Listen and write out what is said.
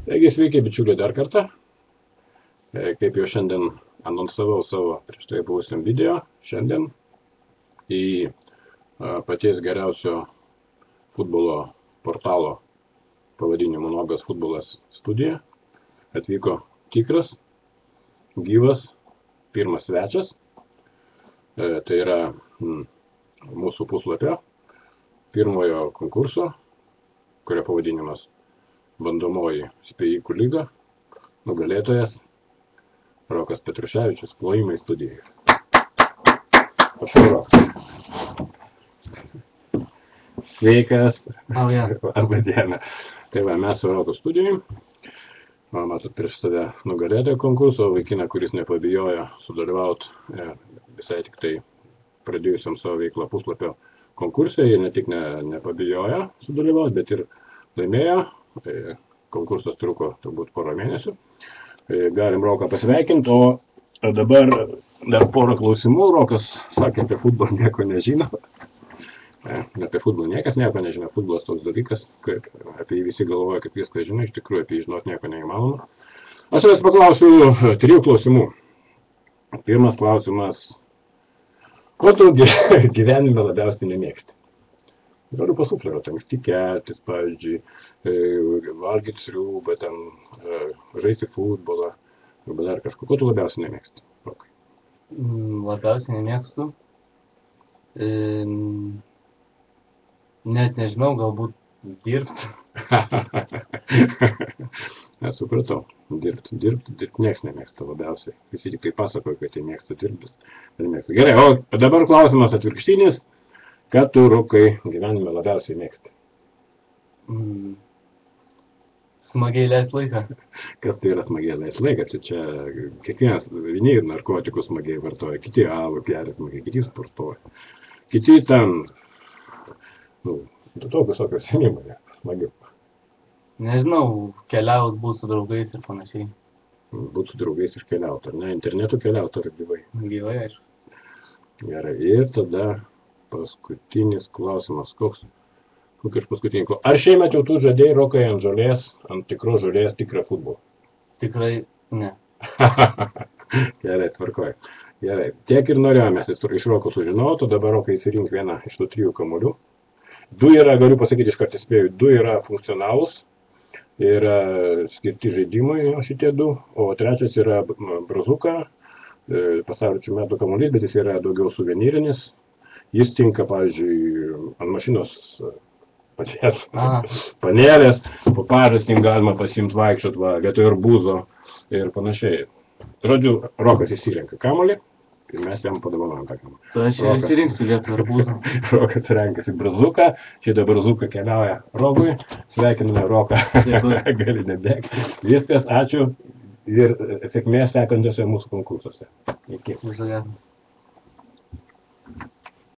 Taigi sveiki, bičiuliai, dar kartą. Kaip jau šiandien anonsavau savo prieš tai buvusiam video, šiandien į paties geriausio futbolo portalo pavadinimu Nuogas futbolas studiją atvyko tikras, gyvas, pirmas svečias. Tai yra mūsų puslapio pirmojo konkurso, kurio pavadinimas Bandomoji spėjikų lyga, nugalėtojas Rokas Petruševičius, plojimai studijoje. Prašau, Rokas. Sveikas. Arba diena. Tai va, mes su Roku studijoj. Matot, prieš save nugalėtojo konkurso, vaikiną, kuris nepabijojo sudalyvauti visai tik tai pradėjusiam savo veiklą puslapio konkursą. Jie ne tik nepabijojo sudalyvauti, bet ir laimėjo. Konkursas truko turbūt porą mėnesių. Galim Roką pasveikinti, o dabar dar porą klausimų. Rokas sakė, apie futbolą nieko nežino. Apie futbolą niekas nieko nežino. Futbolas toks dalykas, kad apie jį visi galvoja, kad viską žino, iš tikrųjų apie jį žinot nieko neįmanoma. Aš jūs paklausiu 3 klausimų. Pirmas klausimas. Ko tu gyvenime labiausiai nemėgsti? Galiu pasufleruoti, anksti keltis, pavyzdžiui, valgyti sriubą, žaisti futbolą, arba dar kažko. Ko tu labiausiai nemėgsti? Rokai? Labiausiai nemėgstu. Net nežinau, galbūt dirbti. Aš supratau. Dirbti. Nieks nemėgsta labiausiai. Visi tik tai pasakoja, kad jie mėgsta dirbti. Gerai, o dabar klausimas atvirkštinis. Ką tu, Rokai, gyvenime labiausiai mėgsti? Smagiai leist laiką. Kas tai yra smagiai leist laiką? Čia kiekvienas, vieni narkotikus smagiai vartoja, kiti alų geria smagiai, kiti sportuoja. Kiti ten, tokius senimai, smagiau. Nežinau, keliaut, būt su draugais ir panašiai. Būt su draugais ir keliaut, ar ne? Internetu keliaut, ar gyvai? Gyvai, aišku. Gerai, ir tada paskutinis klausimas. Kokius paskutinį klausimas? Ar šiemet jau tu žadėjai, Rokai, ant žolės, ant tikros žolės tikrą futbolą? Tikrai ne. Gerai, tvarkoju. Gerai, tiek ir norėjomės iš Roko sužinoti, o dabar Rokai įsirink vieną iš tų 3 kamuolių. 2 yra, galiu pasakyti iš karto spėju, 2 yra funkcionalūs, yra skirti žaidimui šitie 2, o 3 yra brazuka, pasaulio čempionato kamuolys, bet jis yra daugiau suvenyrinis. Jis tinka, pavyzdžiui, ant mašinos pačias panelės, po pažastim galima pasimti vaikščiot, vietoj arbūzo ir panašiai. Žodžiu, Rokas įsirenka kamuolį ir mes jam padovanojam tą kamuolį. Tu aš įsirinksiu vietoj arbūzo. Rokas renkasi brazuką, šitą brazuką keliauja Rokui, sveikiname Roką, gali nebėgti. Viskas, ačiū ir sėkmės sekančiuose mūsų konkursuose. Iki. Uždavėt.